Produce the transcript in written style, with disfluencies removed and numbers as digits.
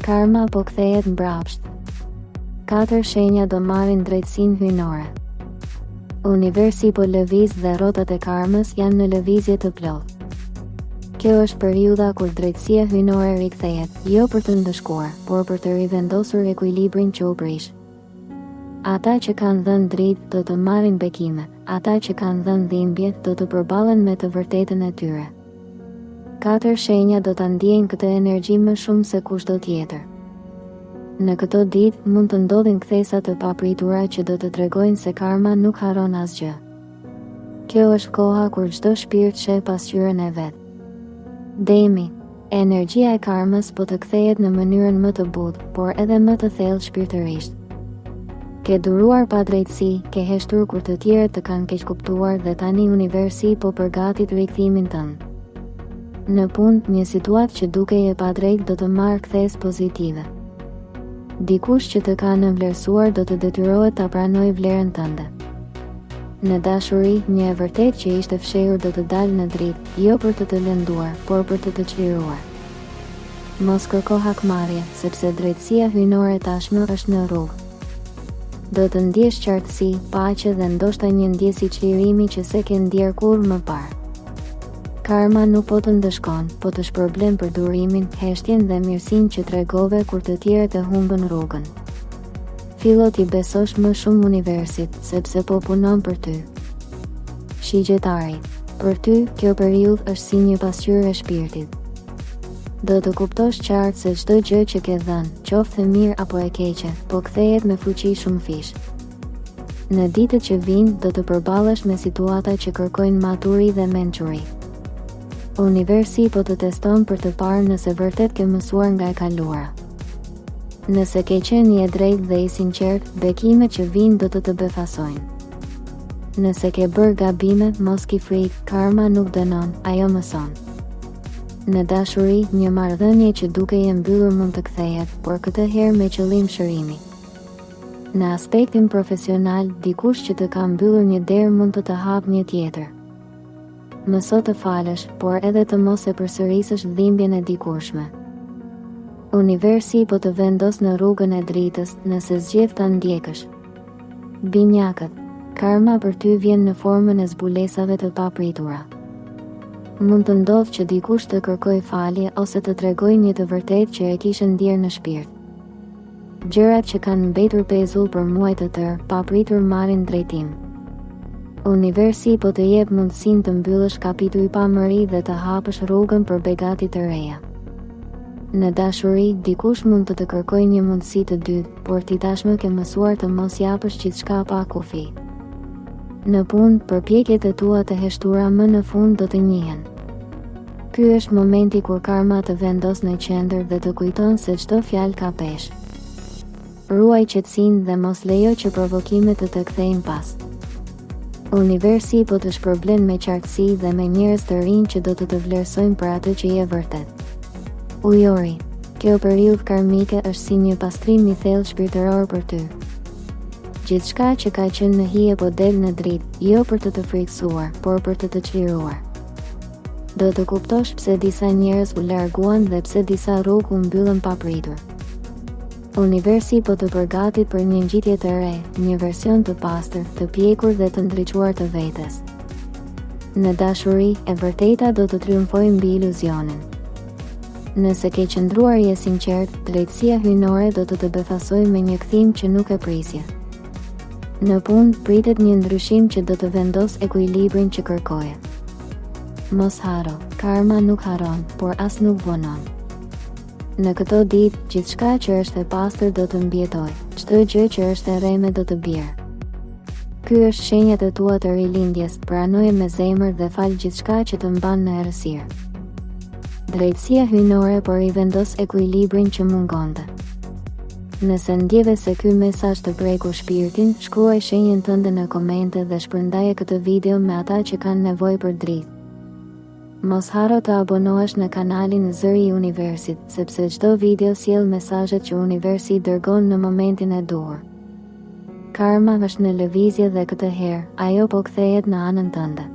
Karma po kthehet mbrapsht. 4 shenja do marrin drejtësinë hyjnore. Universi po lëviz dhe rrotat e karmës janë në lëvizje të plotë. Kjo është periudha kur drejtësia hyjnore rikthehet, jo për të ndëshkuar, por për të rivendosur ekuilibrin që u prish. Ata që kanë dhënë dritë do të marrin bekime, ata që kanë dhënë dhimbje do të përballen me të vërtetën e tyre. 4 shenja do ta ndjejnë këtë energji më shumë se kushdo tjetër. Në këto ditë mund të ndodhin kthesa të papritura që do të tregojnë se karma nuk haron asgjë. Kjo është koha kur çdo shpirt sheh pasqyrën e vet. Demi, energjia e karmës po të kthehet në mënyrën më të butë, por edhe më të thellë shpirtërisht. Ke duruar pa drejtësi, ke heshtur kur të tjerët të kanë keqkuptuar dhe tani universi po përgatit rikthimin tënd. Në punë, një situatë që dukej e padrejtë do të marrë kthes pozitive. Dikush që të ka nënvlerësuar do të detyrohet ta pranojë vlerën tënde. Në dashuri, një e vërtetë që ishte fshehur do të dalë në dritë, jo për të të lënduar, por për të të çliruar. Mos kërko hakmarrje, sepse drejtësia hyjnore tashmë është në rrugë. Do të ndjesh qartësi, paqe dhe ndoshta një ndjesi çlirimi që se ke ndjer kurrë më parë. Karma nuk po të ndëshkon, po të shpërblen për durimin, heshtjen dhe mirësinë që tregove kur të tjerët e humbën rrugën. Fillo t'i besosh më shumë universit, sepse po punon për ty. Shigjetari, për ty, kjo periudhë është si një pasqyrë e shpirtit. Do të kuptosh qartë se çdo gjë që ke dhënë, qoftë e mirë apo e keqe, po kthehet me fuqi shumë fish. Në ditët që vijnë, do të përballesh me situata që kërkojnë maturi dhe mençuri. Universi po të teston për të parë nëse vërtet ke mësuar nga e kaluara. Nëse ke qenë i drejtë dhe i sinqert, bekimet që vijnë do të befasojnë. Nëse ke bërë gabime, mos ki frikë, karma nuk dënon, ajo mëson. Në dashuri, një marrëdhënie që dukej e mbyllur mund të kthehet, por këtë herë me qëllim shërimi. Në aspektin profesional, dikush që të ka mbyllur një derë mund të hapë një tjetër. Mëso të falësh, por edhe të mos e përsërisësh dhimbjen e dikurshme. Universi po të vendos në rrugën e dritës, nëse zgjedh ta ndjekësh. Binjakët, karma për ty vjen në formën e zbulesave të papritura. Mund të ndodhë që dikush të kërkoj falje ose të tregoj një të vërtetë që e kishe ndjerë në shpirt. Gjërat që kanë mbetur pezull për muaj të tërë, papritur marrin drejtim. Universi po të jep mundësinë të mbyllësh kapitull pamëri dhe të hapësh rrugën për begati të reja. Në dashuri, dikush mund të kërkojë një mundësi të dytë, por ti tashmë ke mësuar të mos japësh gjithçka pa kufi. Në punë, përpjekjet e tua të heshtura më në fund do të njihen. Ky është momenti kur karma të vendos në qendër dhe të kujton se çdo fjalë ka peshë. Ruaj qetësinë dhe mos lejo që provokimet të kthejnë pas. Universi po të shpërblen me qartësi dhe me njerëz të rinj që do të vlerësojnë për atë që je vërtet. Ujori, kjo periudhë karmike është si një pastrim i thellë shpirtëror për ty. Gjithçka që ka qenë në hije po del në dritë, jo për të frikësuar, por për të çliruar. Do të kuptosh pse disa njerëz u larguan dhe pse disa rrugë u mbyllën papritur. Universi po të përgatit për një ngjitje të re, një version të pastër, të pjekur dhe të ndriçuar të vetes. Në dashuri, e vërteta do të triumfojë mbi iluzionin. Nëse ke qëndruar je sinqert, drejtësia hyjnore do të befasojë me një kthim që nuk e prisje. Në punë, pritet një ndryshim që do të vendos ekuilibrin që kërkoje. Mos haro, karma nuk haron, por as nuk vonon. Në këto ditë, gjithçka që është e pastër do të mbjetoj, çdo gjë që është e rreme do të bjerë. Ky është shenjat e tua të rilindjes, pranoje me zemër dhe fal gjithçka që të mban në errësirë. Drejtësia hyjnore po rivendos ekuilibrin që mungonte. Nëse ndjeve se ky mesazh të prekur shpirtin, shkruaj shenjën tënde në komente dhe shpërndaje këtë video me ata që kanë nevojë për dritë. Mos haro të abonohesh në kanalin Zëri i Universit, sepse çdo video sjell mesazhet që Universi dërgon në momentin e duhur. Karma është në lëvizje dhe këtë herë, ajo po kthehet në anën tënde.